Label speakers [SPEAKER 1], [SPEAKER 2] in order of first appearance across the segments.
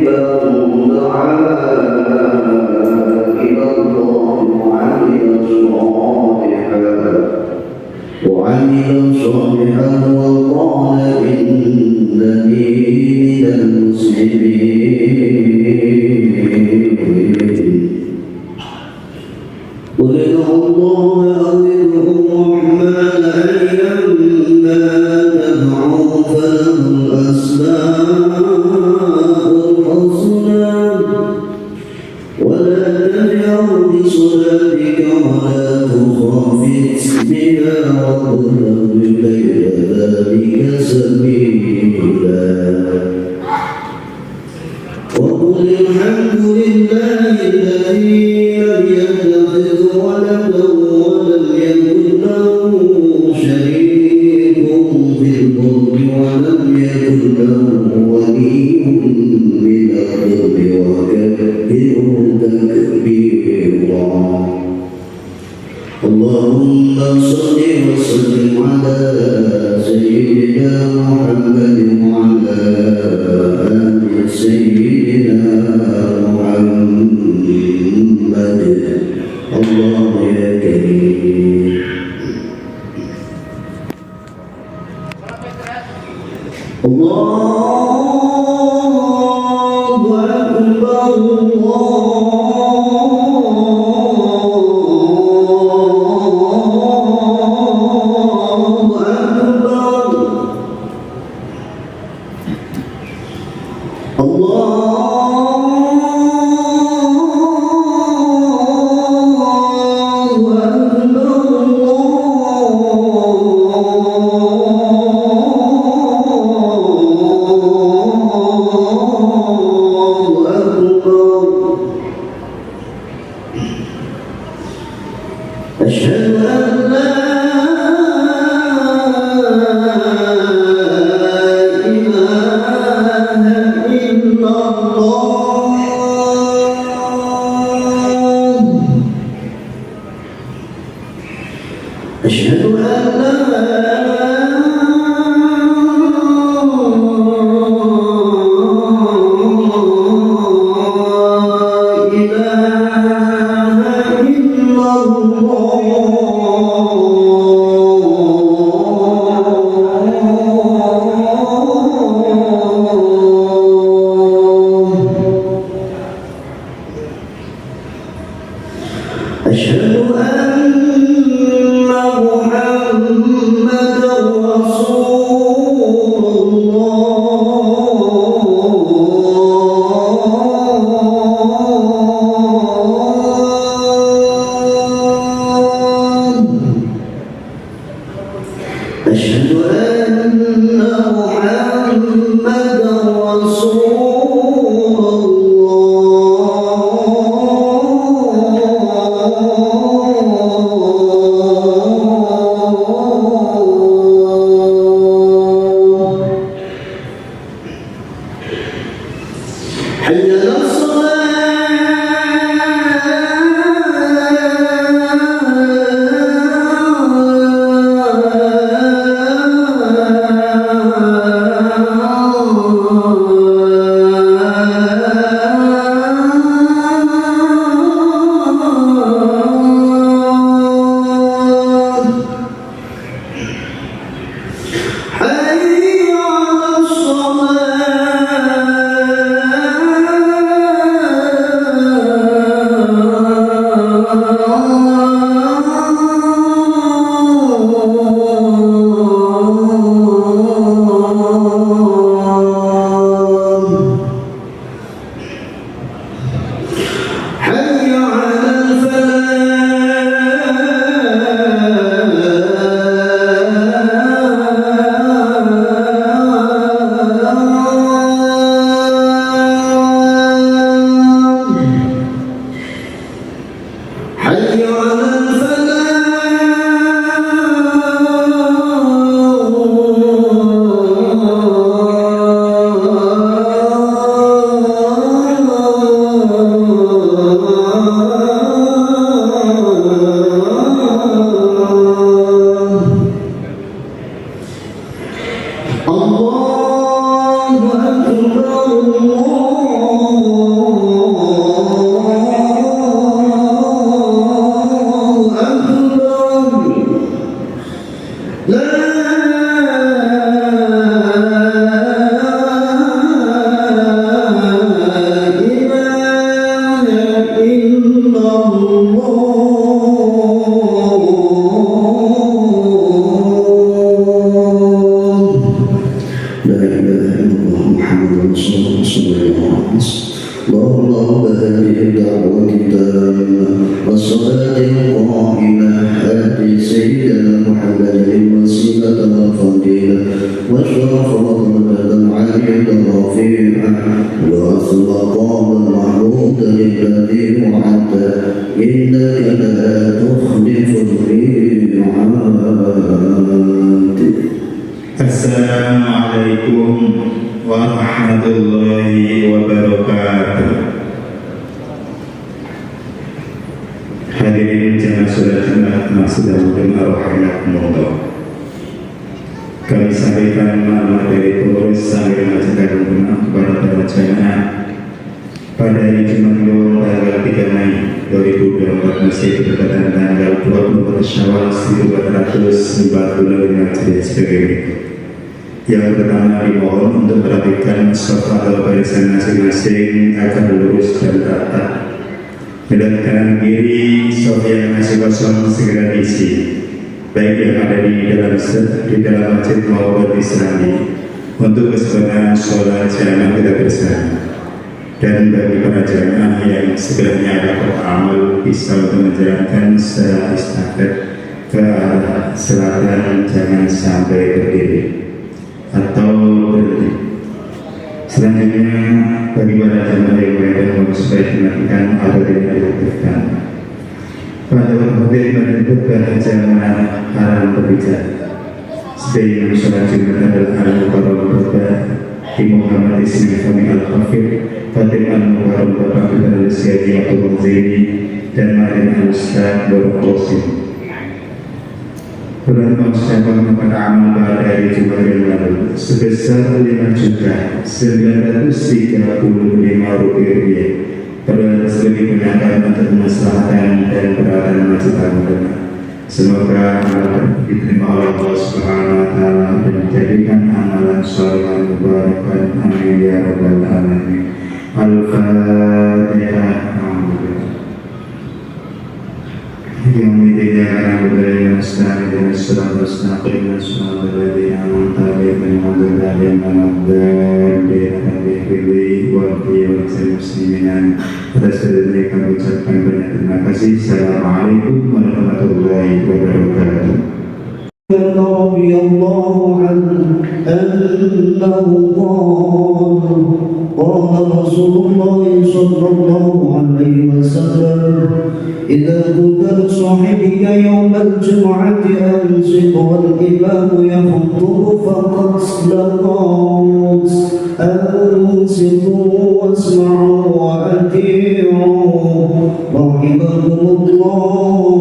[SPEAKER 1] الله أكبر الله إله إلا الله محمد رسول الله صلى الله عليه وسلم. اللهم رب هذه الدعوة التامة والصلاة القائمة آت سيدنا محمد الوسيلة والفضيلة والشرفة العالية الرفيعة وأصل مقام المحمود الذي وعدته إنك لا تخلف الميعاد.
[SPEAKER 2] Assalamualaikum warahmatullahi wabarakatuh. Hadirin jemaah salat Jumat Masjidil Rahimakumullah. Kami sampaikan maklumat dari pengurus sambil mengajarkan doa kepada para jemaah pada hari Jumat tanggal 3 Mei 2024 masih berdekatan tanggal 24 Syawal 1445 Hijriah sebagai berikut. Yang pertama dimohon untuk perhatikan shaf atau barisan masing-masing agar lurus dan rata. Dan kanan kiri shaf yang masih kosong segera diisi, baik yang ada di dalam masjid maupun di serambi, untuk kesempurnaan sholat jamaah kita bersama. Dan bagi para jamaah yang sebenarnya ada beramal bisa untuk menjalankan secara istafet ke arah selatan, jangan sampai berdiri atau berhenti. Selanjutnya bagi para jamaah yang berada supaya dimatikan atau tidak diaktifkan. Pada waktu menyebutkan jamaah haram berbicara. Sebagai sholat Jumat adalah al-mukarram berbicara di Muhammad Ismi Fami Al-Khafir, Fatim Al-Mukarram Bapak Ketua Al-Syadi Abdul Zaini dan Marin Al-Ustaz Bapak Qasim. Berapa usahakan kepada amal pada hari Jumat yang lalu sebesar Rp5.935 pada sebagai penyataan untuk kemaslahatan dan peralatan masjid Al-Mukarram. Semoga amal diterima oleh Allah Subhanahu wa Ta'ala dan menjadikan amalan saleh mubarakan. Amin ya rabbal alamin. Al-Fatihah. Yang intinya karena budaya Islam dan Islam mustaqim Islam berlari aman tabi menyambut alim menabdar di pilih wajib muslimin. Atas dari kami ucapkan banyak terima kasih. Assalamualaikum warahmatullahi wabarakatuh.
[SPEAKER 1] رضي الله عنه أنه قال رسول الله صلى الله عليه وسلم إذا قلت لصاحبك يوم الجمعة أنصت والإمام يخطب فقد لقوت أنصتوا واسمعوا وأطيعوا رحمكم الله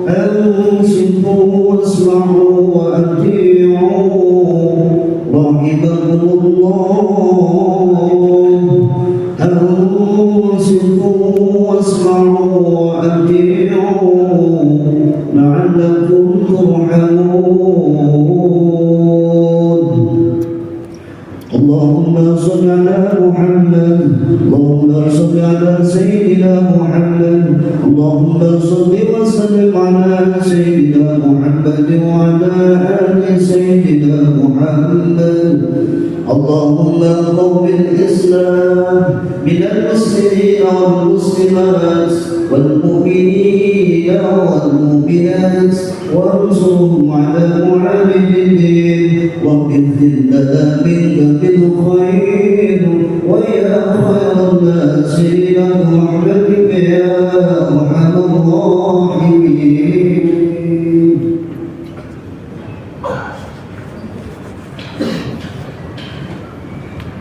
[SPEAKER 1] أنصتوا واسمعوا وأطيعوا رحمكم الله أنصتوا واسمعوا وأطيعوا لعلكم ترحمون. اللهم صل على محمد، اللهم صل على سيدنا محمد، اللهم صل وسلم على سيدنا محمد وعلى آل سيدنا محمد. اللهم قوم الإسلام من المسلمين والمسلمات والمؤمنين والمؤمنات وانصرهم على معاند الدين وبإذن لنا منك بالخير ويا خير الناصرين برحمتك يا أرحم الراحمين.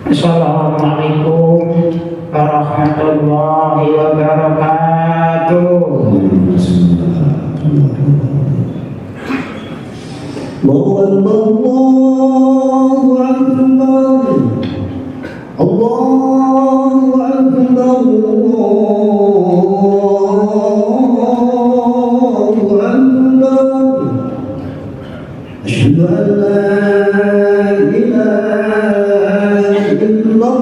[SPEAKER 3] Assalamualaikum warahmatullahi wabarakatuh. Allahu Akbar, Allahu Akbar, Allahu Akbar. Asyhadu an la ilaha illallah.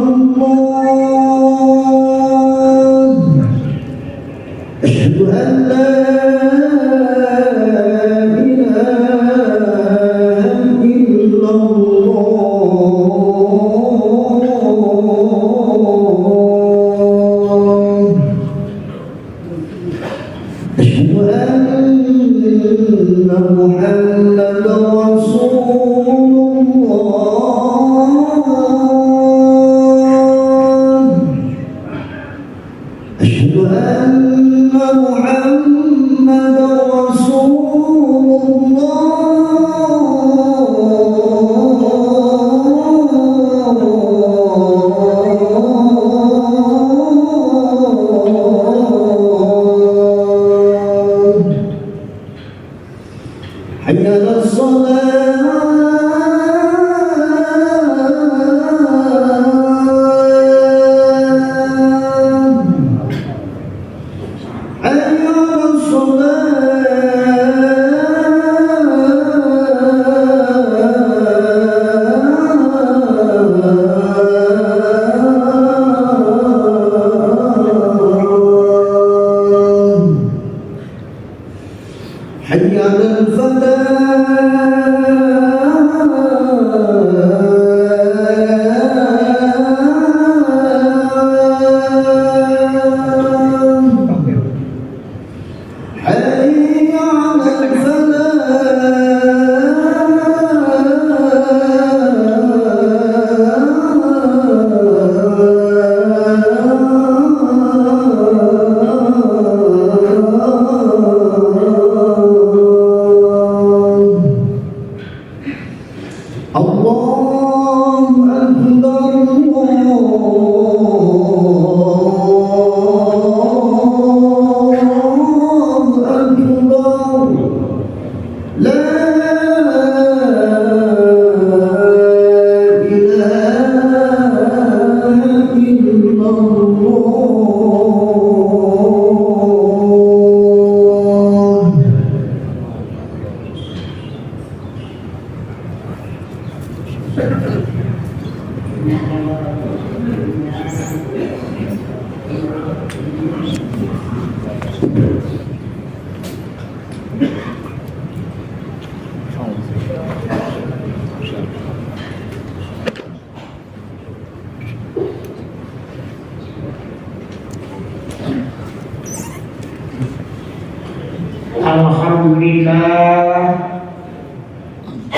[SPEAKER 3] Asyhadu an la ilaha illallah.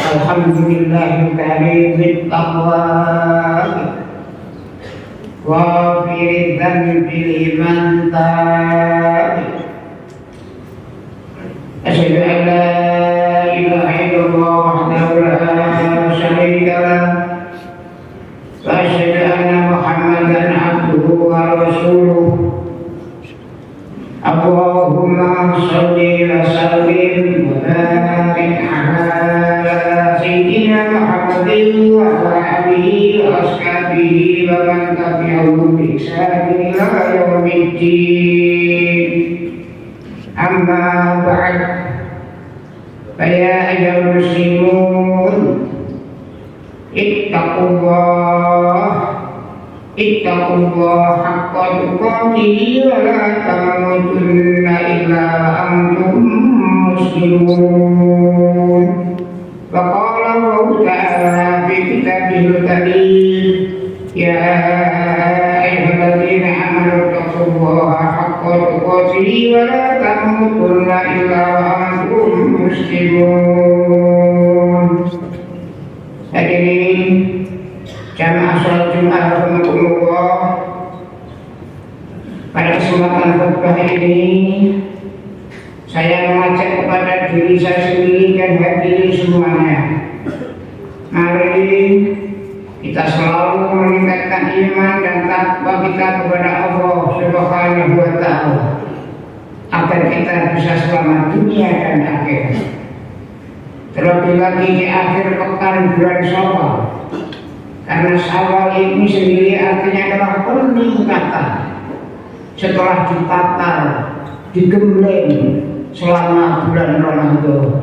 [SPEAKER 4] Alhamdulillah karim taqwa wa fi dhanbi liman tab asyhadu an la ilaha illallah wahdahu la syarika lah wa asyhadu anna muhammadan abduhu wa rasuluh. Allahumma sholli wa sallim wa barik ala sayyidina Muhammadin wa ala alihi wa ashabihi wa man tabi'ahum bi ihsanin ila yaumiddin. Amma ba'd. Fa ya ayyuhal muslimun ittaqullah haqqa tuqatih wa la tamutunna illa wa antum muslimun. Wa qala Allah ta'ala fi kitabihil karim, ya ayyuhalladzina amanu taqullaha haqqa tuqatih wa la tamutunna illa wa antum muslimun. Hadirin jamaah salat Jumat rahmatullah, pada kesempatan khutbah ini saya mengajak kepada diri saya sendiri dan hadirin semuanya, mari kita selalu meningkatkan iman dan takwa kita kepada Allah Subhanahu wa ta'ala agar kita bisa selamat dunia dan akhirat. Terlebih lagi di akhir pekan bulan Syawal, karena Syawal ini sendiri artinya adalah peningkatan setelah ditatar, digembleng selama bulan Ramadan.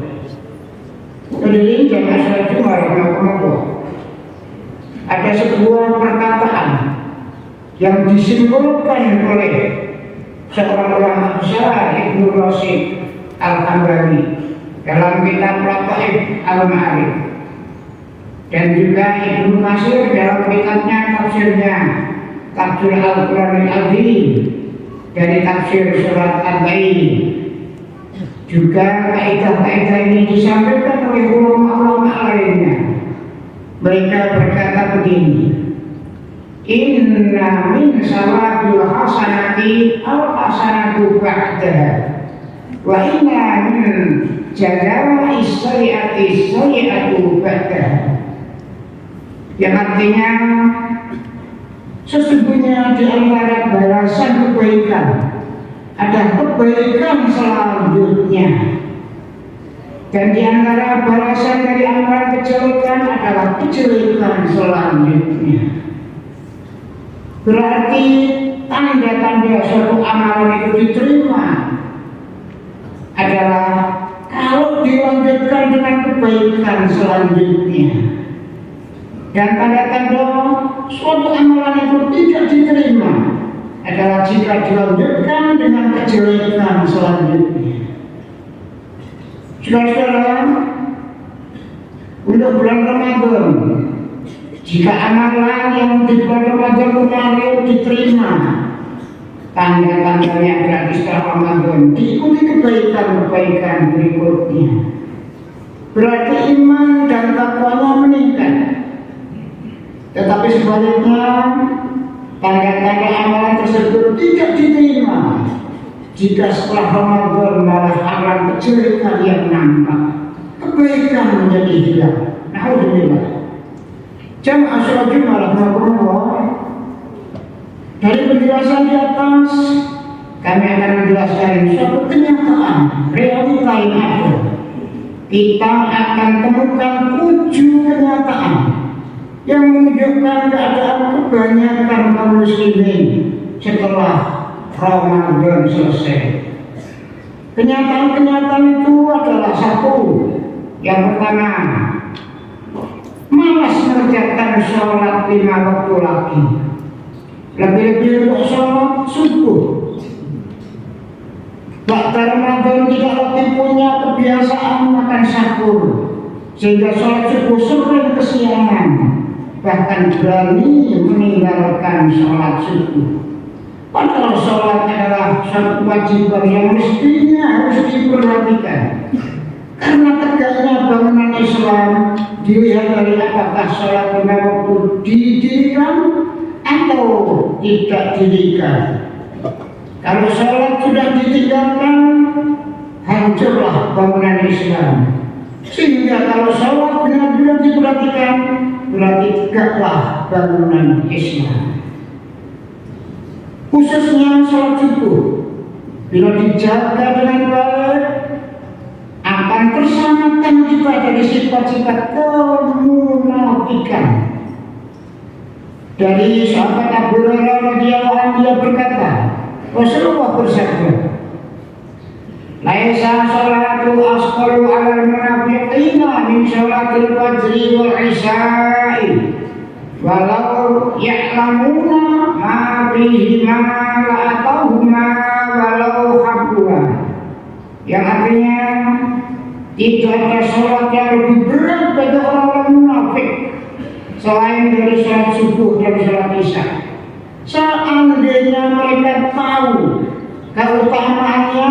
[SPEAKER 4] Jadi jamaah salat Jumat rahmatullah, ada sebuah perkataan yang disimpulkan oleh seorang ulama besar, Ibnu Rasyid Al-Hambali, dalam kitab Lataif Al-Ma'arif, dan juga Ibnu Katsir dalam kitabnya tafsirnya Tafsir Al-Quran Al-Azim dari tafsir surat Al-Baqarah. Juga kaidah-kaidah ini disampaikan oleh ulama-ulama lainnya. Mereka berkata begini: Inna min sawabil hasanati al-hasanatu ba'daha, wa inna min jazaa'i sayyi'ati sayyi'atu ba'daha. Yang artinya sesungguhnya di antara balasan kebaikan ada kebaikan selanjutnya, dan di antara balasan dari amalan kejelekan adalah kejelekan selanjutnya. Berarti tanda-tanda suatu amalan itu diterima adalah kalau dilanjutkan dengan kebaikan selanjutnya. Dan tanda-tanda suatu amalan itu tidak diterima adalah jika dilanjutkan dengan kejelekan selanjutnya. Saudara-saudara, untuk bulan Ramadan, jika amalan yang di bulan Ramadan kemarin diterima, tanda-tandanya berarti setelah Ramadan diikuti kebaikan-kebaikan berikutnya. Berarti iman dan takwanya meningkat. Tetapi sebaliknya, tanda-tanda amalan tersebut tidak diterima jika setelah Ramadan malah amalan kejelekan yang nampak, kebaikan menjadi hilang. Alhamdulillah. Jamaah salat Jumat rahmatullah, dari penjelasan di atas kami akan menjelaskan suatu kenyataan, realita yang ada. Kita akan temukan 7 kenyataan yang menunjukkan keadaan kebanyakan kaum muslimin setelah Ramadan selesai. Kenyataan-kenyataan itu adalah satu. Yang pertama, malas mengerjakan sholat 5 waktu lagi, lebih-lebih untuk sholat subuh. Waktu Ramadan tidak lagi punya kebiasaan makan sahur, sehingga sholat subuh sering kesiangan, bahkan berani meninggalkan sholat subuh. Padahal sholat adalah suatu kewajiban yang mestinya harus diperhatikan. Karena tegaknya bangunan Islam dilihat dari apakah sholat 5 waktu didirikan atau tidak didirikan. Kalau sholat sudah ditinggalkan, hancurlah bangunan Islam. Sehingga kalau sholat benar-benar diperhatikan, berarti tegaklah bangunan Islam. Khususnya sholat subuh, bila dijaga dengan baik, akan terselamatkan kita dari sifat-sifat kemunafikan. Dari sahabat Abu Hurairah radhiyallahu anhu dia berkata, Rasulullah bersabda, "Laisa sholatu asqalu 'alal munafiqina min sholatil fajri wal 'isya'i walau ya'lamuna ma fihi ma la'atahuma walau habbuha." Yang artinya tidak ada sholat yang lebih berat bagi orang-orang munafik selain dari sholat subuh dan sholat isya. Seandainya mereka tahu keutamaannya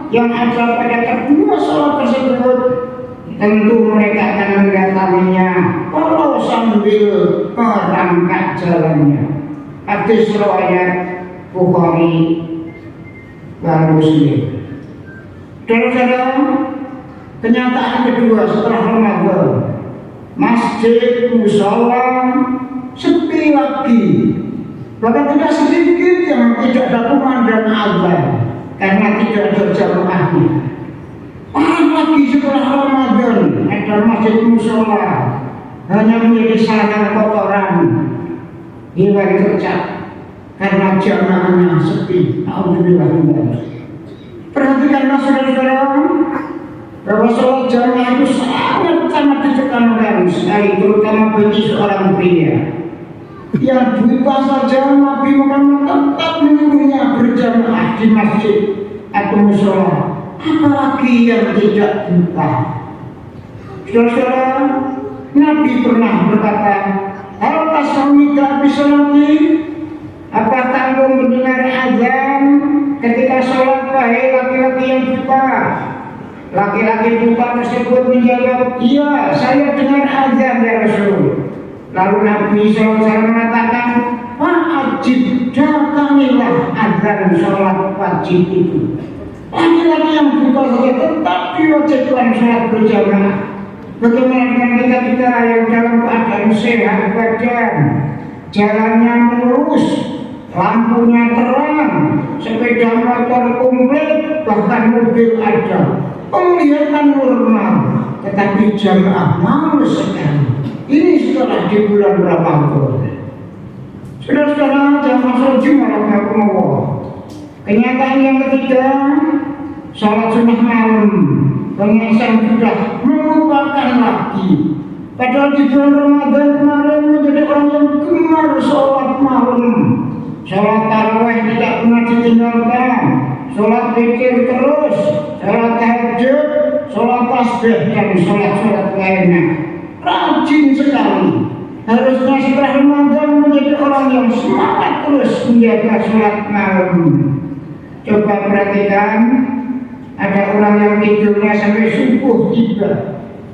[SPEAKER 4] yang ada pada kedua sholat tersebut, tentu mereka akan mendatanginya walau sambil merangkak jalannya. Hadis riwayat Bukhari dan Muslim. Saudara-saudara, kenyataan kedua setelah Ramadan, masjid, musola sepi lagi. Bahkan tidak sedikit yang tidak ada kumandang azan karena tidak ada jamaahnya. Parah lagi setelah Ramadan, ada masjid musola hanya menjadi sarang kotoran hewan tercap karena jamaahnya sepi. Alhamdulillah. Perhatikanlah saudara-saudara bahwa sholat jamaah itu sangat ditekankan sekali, terutama bagi seorang pria. Yang buta saja Nabi Muhammad tetap menyuruhnya berjamaah di masjid atau musola, apalagi yang tidak buta. Saudara-saudara, Nabi pernah berkata, "Hal tasawika bisolati?" Apakah kamu mendengar azan ketika sholat, wahai laki-laki yang buta? Laki-laki buta tersebut menjawab, "Iya, saya dengar azan ya Rasul." Lalu Nabi SAW mengatakan, "Wajib datangilah azan sholat wajib itu." Laki-laki yang buta saja tetap diwajibkan sholat berjamaah. Bagaimana dengan kita yang dalam keadaan sehat badan, jalannya mulus, lampunya terang, sepeda motor komplit, bahkan mobil ada, penglihatan normal, tetapi jamaah males sekali. Ini setelah di bulan Ramadan. Saudara-saudara jamaah sholat Jumat, kenyataan yang ketiga, sholat sunnah malam, pengesan sudah melupakan lagi. Padahal di bulan Ramadan kemarin menjadi orang yang gemar sholat malam. Sholat tarawih tidak pernah ditinggalkan, sholat witir terus, sholat tahajud, sholat tasbih dan sholat-sholat lainnya. Rajin sekali. Harusnya setelah Ramadan menjadi orang yang semangat terus menjaga sholat malam. Coba perhatikan, ada orang yang tidurnya sampai subuh tiba,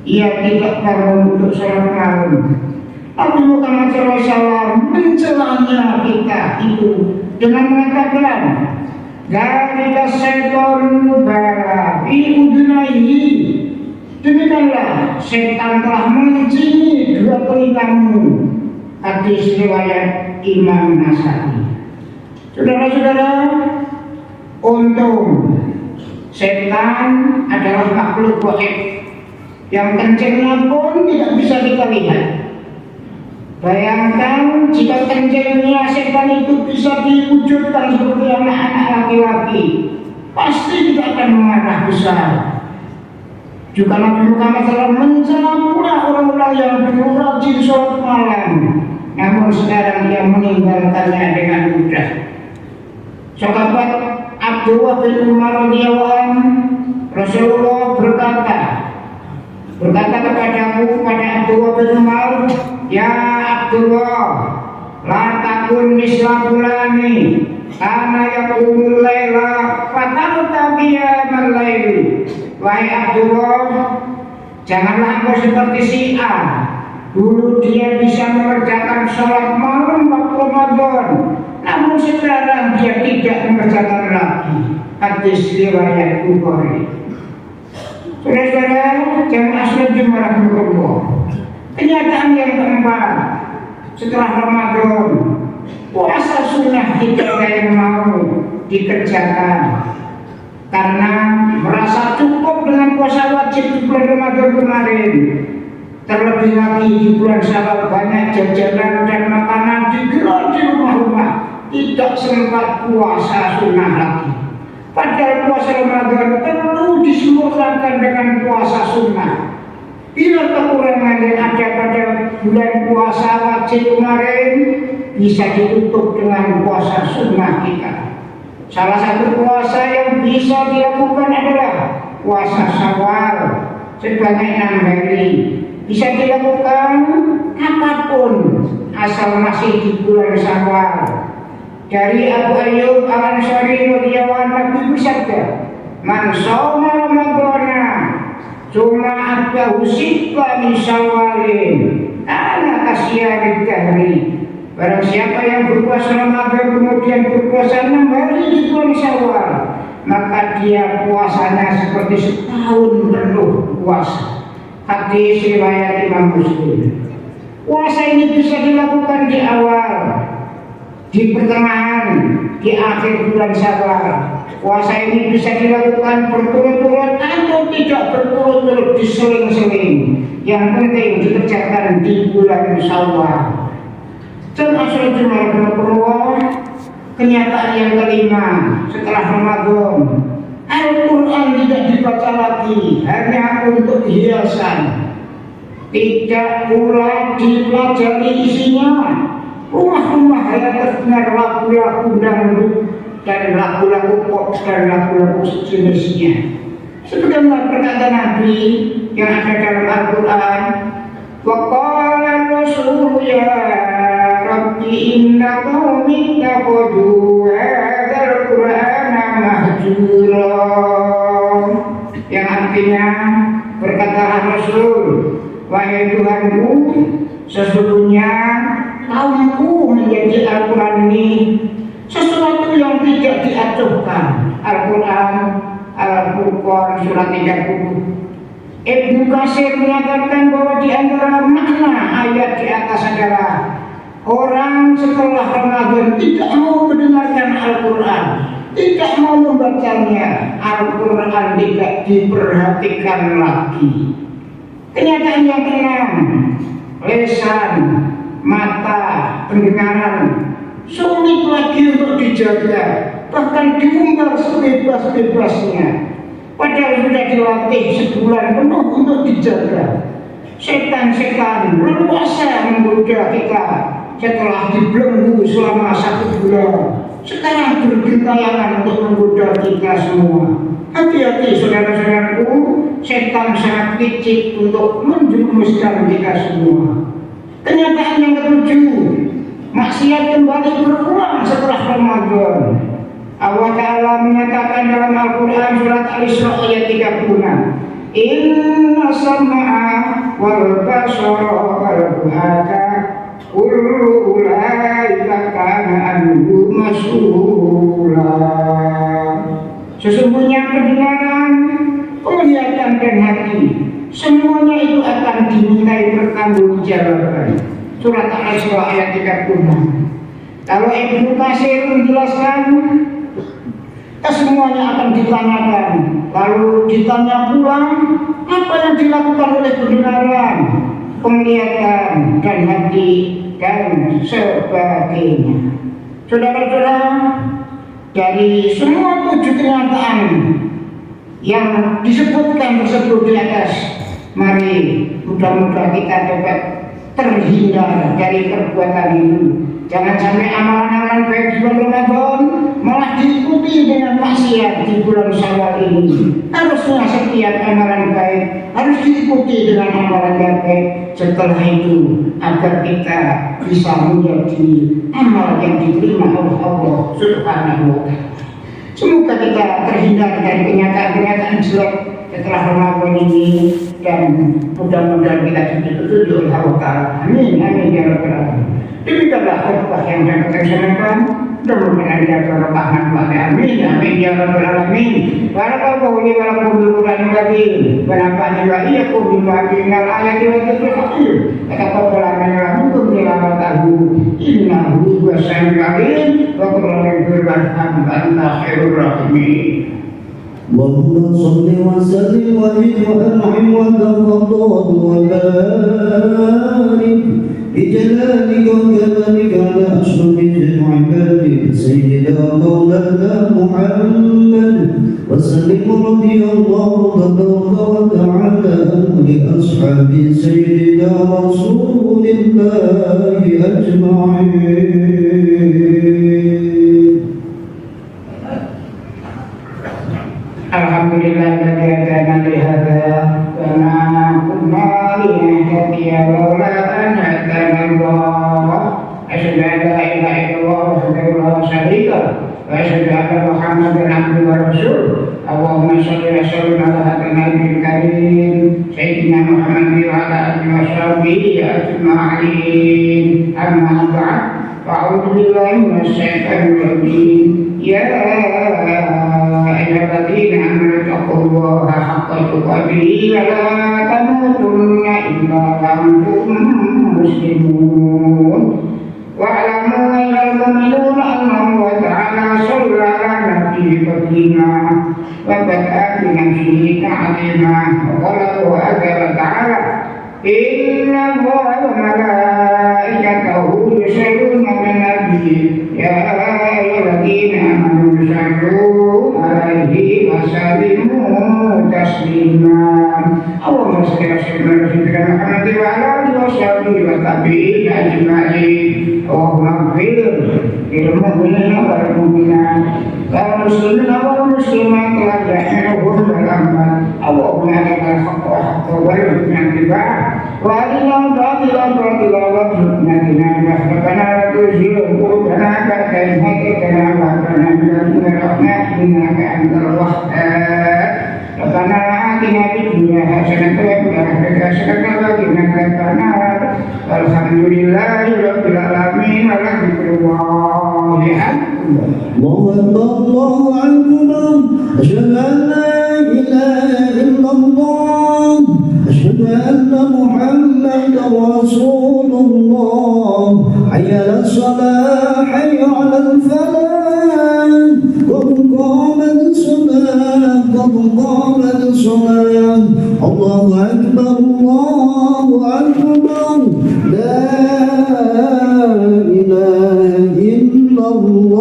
[SPEAKER 4] ia tidak bangun untuk sholat malam. Nabi Muhammad SAW mencelanya kita itu dengan mengatakan, "Dzalika syaitonul bara fi udunaihi." Demikianlah setan telah mengunci dua telingamu. Hadis riwayat Imam Nasai. Saudara-saudara, untung setan adalah makhluk gaib yang kencingnya pun tidak bisa kita lihat. Bayangkan jika kencingnya setan itu bisa diwujudkan seperti anak-anak laki-laki, pasti kita akan memarah besar. Juga Nabi Muhammad SAW mencela pula orang-orang yang dulu rajin sholat malam, namun sekarang dia meninggalkannya dengan mudah. Sahabat Abdullah bin Umar radhiyallahu anhu, Rasulullah berkata kepadaku, pada Abdullah bin Umar, ya Abdullah, la takun misla fulani, karena yaqumul laila fatarta qiyamal laili. Wahai Abdullah, janganlah engkau seperti si A. Dulu dia bisa mengerjakan sholat malam waktu Ramadan, namun sekarang dia tidak mengerjakan lagi. Hadis riwayat Bukhari. Saudara-saudara, jamaah sholat Jumat rahimahullah. Kenyataan yang keempat, setelah Ramadan, puasa sunnah tidak ada yang mau dikerjakan karena merasa cukup dengan puasa wajib di bulan Ramadan kemarin. Terlebih lagi di bulan Syawal banyak jajanan dan makanan digelar di rumah-rumah, tidak sempat puasa sunnah lagi. Padahal puasa Ramadan perlu disempurnakan dengan puasa sunnah. Bila kekurangan yang ada pada bulan puasa wajib kemarin bisa ditutup dengan puasa sunnah kita. Salah satu puasa yang bisa dilakukan adalah puasa Syawal sebanyak 6 hari. Bisa dilakukan apapun asal masih di bulan Syawal. Dari Abu Ayyub Al-Ansari radhiyallahu anhu, Nabi bersabda, "Man shoma Ramadhana cuma ada usibah min Syawalin, ana kasiyari dahri." Barang siapa yang berpuasa Ramadan kemudian berpuasa 6 hari di bulan Syawal, maka dia puasanya seperti setahun penuh puasa. Hadis riwayat Imam Muslim. Puasa ini bisa dilakukan di awal, di pertengahan, di akhir bulan Syawal. Puasa ini bisa dilakukan berturut-turut atau tidak berturut-turut, diseling-seling. Yang penting dikerjakan di bulan Syawal. Dan asal Jumat, kenyataan yang kelima setelah Ramadan, Al-Quran tidak dibaca lagi hanya untuk hiasan, tidak pula dipelajari isinya. Rumah-rumah yang terdengar lagu-lagu dangdut dan lagu-lagu pop dan lagu-lagu sejenisnya. Sebagaimana perkata Nabi yang ada dalam Al-Quran, wa qala Rasul ya Rabbi inna qaumi ittakhadhu hadzal Qur'ana mahjura, yang artinya berkata Rasul, wahai Tuhanku, sesungguhnya kaumku menjadi Al-Quran ini sesuatu yang tidak diacuhkan. Al-Quran Al-Furqan surat 30. Ibnu Katsir menyatakan bahwa di antara makna ayat di atas adalah orang setelah Ramadan tidak mau mendengarkan Al-Quran, tidak mau membacanya, Al-Quran tidak diperhatikan lagi. Kenyataan yang keenam, lisan, mata, pendengaran sulit lagi untuk dijaga, bahkan diumbar sebebas-bebasnya. Padahal sudah dilatih sebulan penuh untuk dijaga. Setan-setan leluasa menggoda kita setelah dibelenggu selama 1 bulan. Sekarang bergentayangan untuk menggoda kita semua. Hati-hati saudara-saudaraku, setan sangat licik untuk menjerumuskan kita semua. Kenyataan yang ketujuh, maksiat kembali berulang setelah Ramadan. Allah Ta'ala menyatakan dalam Al-Quran surat Al-Isra ayat 36, inna sam'a wal basara wal fu'ada kullu ulaika kana anhu mas'ula. Sesungguhnya pendengaran, penglihatan dan hati, semuanya itu akan dimintai pertanggungjawaban. Surat Al-Isra ayat 36. Kalau Ibnu Katsir menjelaskan, semuanya akan ditanyakan. Lalu ditanya pula apa yang dilakukan oleh pendengaran, penglihatan dan hati dan sebagainya. Saudara-saudara, dari semua 7 kenyataan yang disebutkan tersebut di atas. Mari mudah-mudahan kita dapat terhindar dari perbuatan itu. Jangan sampai amalan-amalan baik di bulan Ramadan malah diikuti dengan maksiat di bulan Syawal ini. Harusnya setiap amalan baik harus diikuti dengan amalan baik setelah itu, agar kita bisa menjadi amal yang diterima oleh Allah Subhanahu wa Ta'ala. Semoga kita terhindar dari kenyataan-kenyataan jelek setelah Ramadan ini, dan mudah-mudahan kita ditutup oleh Allah Ta'ala. Amin, amin ya rabbal alamin. Demikianlah khutbah yang saya laksanakan. Mudah-mudahan ada barokah manfaat. Amin, amin ya rabbal alamin. Barakallahu li wa lakum bil Qur'anil karim. Wa nafa'ani wa iyyakum bima fihi minal ayati wa dzikril hakim. Taqabbal minkum tilawatahu innahu huwas samiul alim wa qul rabbil anta khairur rahimin.
[SPEAKER 1] اللهم صل وسلم وزد وانعم وتفضل وبارك بجلالك وكمالك على اشرف عبادك سيدنا مولانا محمد وسلم رضي الله تبارك وتعالى لاصحاب سيدنا رسول الله اجمعين.
[SPEAKER 4] Alhamdulillahilladzi hadana li hadza wa ma kunna linahtadiya laula an hadana Allah. Asyhadu an la ilaha illallah wahdahu la syarika lahu wa asyhadu anna Muhammadan abduhu wa rasuluh. Allahumma shalli wa sallim ala hadzal nabiyil karim sayyidina Muhammad wa ala alihi wa sahbihi ajma'in. Amma ba'd. A'udzu billahi minasy syaithanir rajim. Ya الذين آمنوا اتقوا الله حق تقاته ولا تموتن إلا وأنتم مسلمون واعلموا أيها المؤمنون أن الله تعالى صلى على نبيه تسليما وبدأ بنفسه تعظيما وقال وأجل تعالى إن الله وملائكته يصلون على النبي يا أيها الذين آمنوا صلوا عليه وسلموا تسليما. اللهم صل وسلم على سيدنا محمد وعلى آله وصحبه والتابعين أجمعين. اللهم اغفر للمؤمنين والمؤمنات والمسلمين والمسلمات والأحياء والأموات. اللهم أرنا الحق حقا وارزقنا اتباعه وأرنا الباطل باطلا وارزقنا اجتنابه. ربنا لا تزغ قلوبنا بعد إذ هديتنا وهب لنا من لدنك رحمة إنك أنت الوهاب. ربنا آتنا في الدنيا حسنة وفي الآخرة حسنة وقنا عذاب النار. والحمد لله رب العالمين ولذكر الله أكبر.
[SPEAKER 1] الله أكبر الله أكبر أشهد أن لا إله إلا الله أشهد أن محمدا رسول الله. حي على الصلاة حي على الفلاح قد قامت الصلاة قد قامت الصلاة. الله أكبر الله أكبر لا إله إلا الله.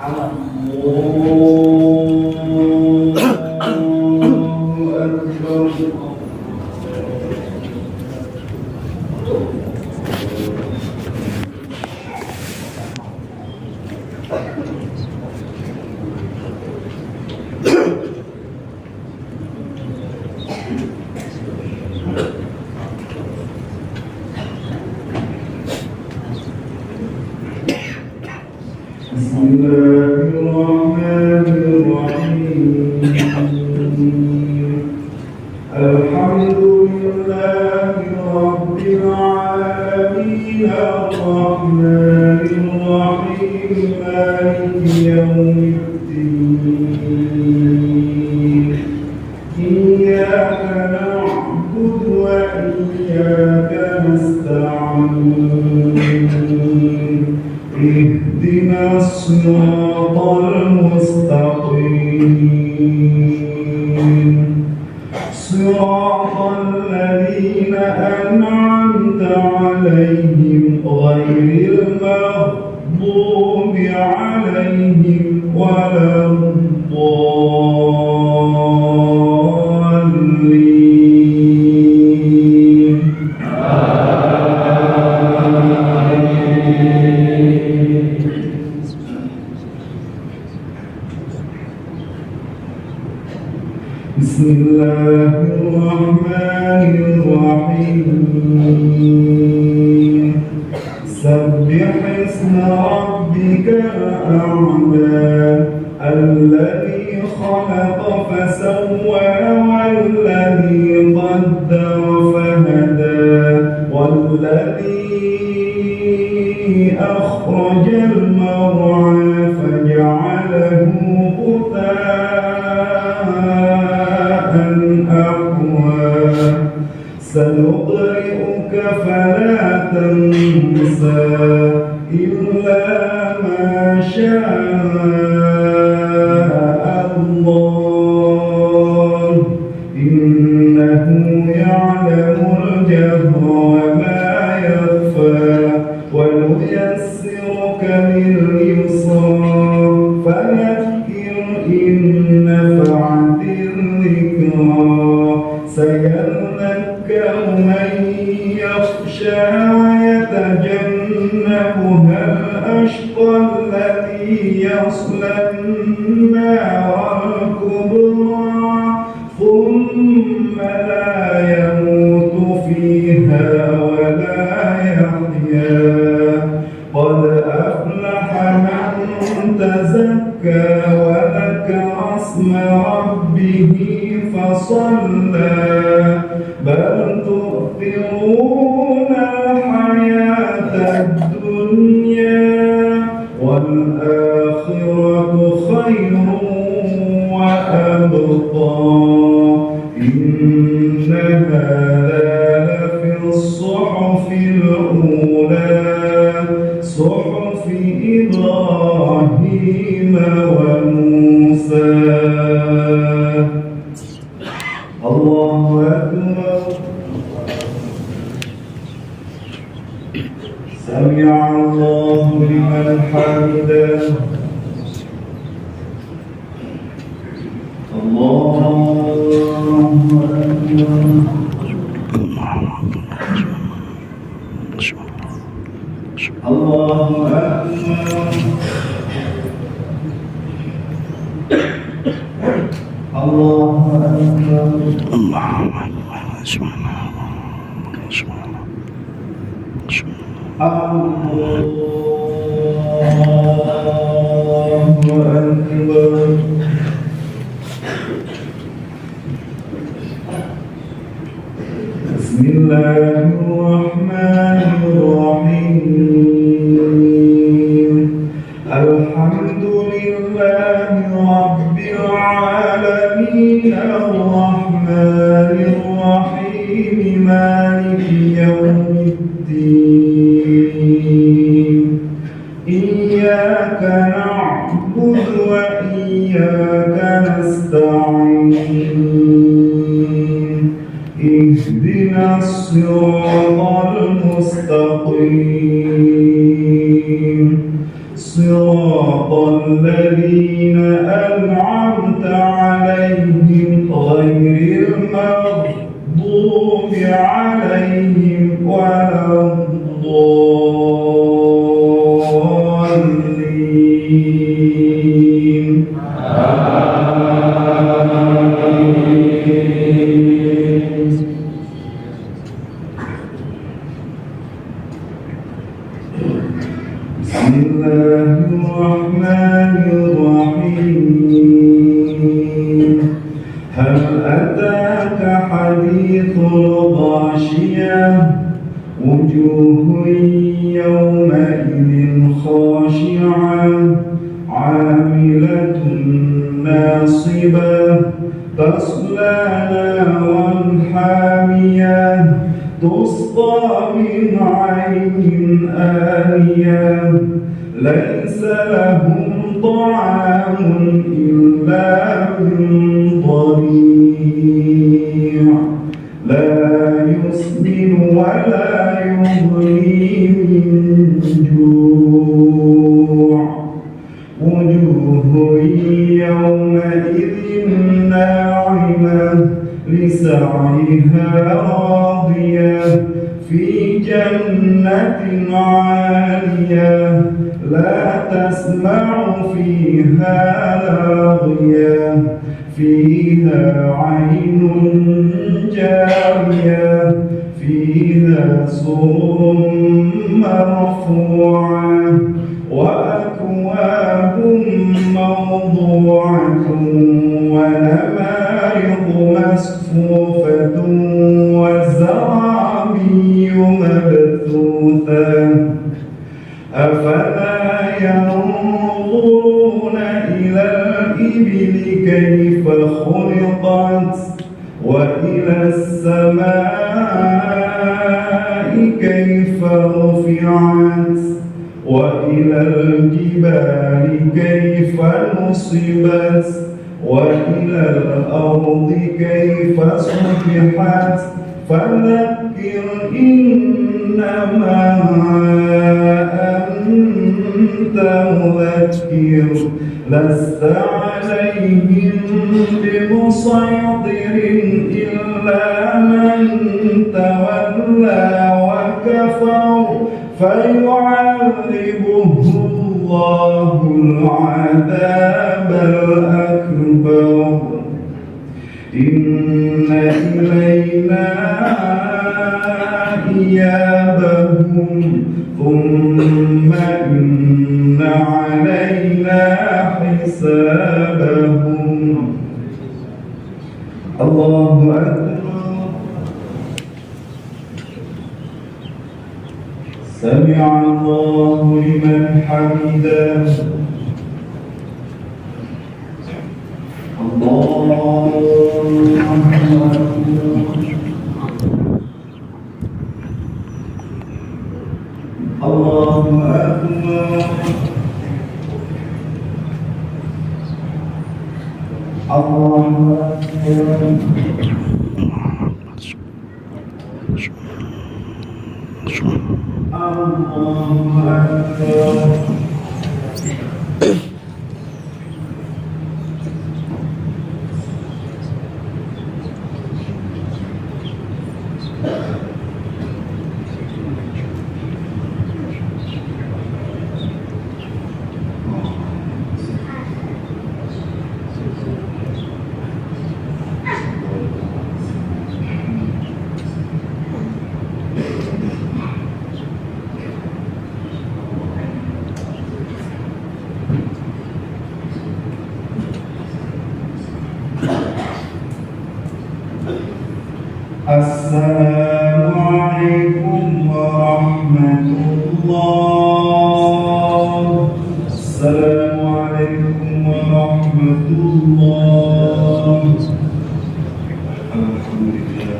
[SPEAKER 3] Allah
[SPEAKER 2] العالمين اهدنا الصراط المستقيم صراط الذين أنعمت عليهم غير المغضوب عليهم ولا الضالين بسم الله الرحمن الرحيم سبح اسم ربك الأعلى الذي خلق فسوى والذي قدر فهدى والذي أخرج المرعى فجعله غثاء أحوى سنقرئك فلا تنسى إلا ما شاء الله إنه يعلم الجهر وما يخفى ونيسرك لليسرى فذكر إن نفعت الذكرى سيذكر من يخشى ويتجنبها الأشقى الذي يصلى النار الكبرى ثم لا يموت فيها ولا يحيا قد أفلح من تزكى وذكر اسم ربه فصلى بل تؤثرون الحياة الدنيا والآخرة خير وأبقى إن هذا لفي الصحف الأولى صحف إبراهيم وموسى الله أكبر سمع الله لمن حمده الله أكبر الله أكبر الله أكبر بسم الله الرحمن الرحيم الحمد لله رب العالمين الرحمن الرحيم مالك يوم الدين إياك نعبد وإياك نستعين اهدنا الصراط المستقيم صراط الذين أنعمت عليهم غير المغضوب عليهم ولا الضالين بسم الله الرحمن الرحيم هل أتاك حديث الغاشية وجوه يومئذ خاشعة عاملة ناصبة تصلى نارا حامية تسقى من عين آنية ليس لهم طعام إلا من ضريع لا يسمن ولا يغني من جوع وجوه يومئذ ناعمة لسعيها راضية في جنة عالية لا تسمع فيها لاغية فيها عين جارية فيها سرر مرفوعة وأكواب موضوعة ونمارق مصفوفة وزرابي مبثوثة أفلا ينظرون إلى الإبل كيف خلقت وإلى السماء كيف رفعت وإلى الجبال كيف نصبت وإلى الأرض كيف سطحت فذكر إنما أنت مذكر لست عليهم بمسيطر إلا من تولى وكفر فيعذبه الله العذاب الأكبر إن إلينا إيابهم ثم إن علينا حسابهم الله أكبر سمع الله لمن حمده الله أكبر الله أكبر الله السلام عليكم ورحمة الله. السلام عليكم ورحمة الله. الحمد لله.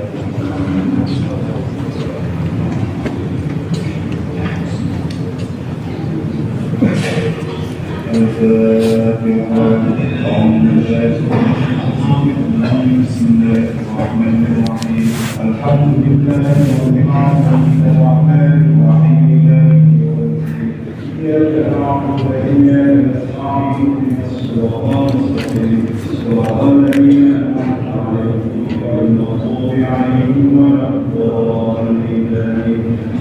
[SPEAKER 2] الفاتحة. بسم الله الرحمن الرحيم. الحمد لله رب العالمين الرحمن الرحيم مالك يوم الدين. إياك نعبد وإياك نستعين اهدنا الصراط المستقيم صراط الذين أنعمت عليهم غير المغضوب عليهم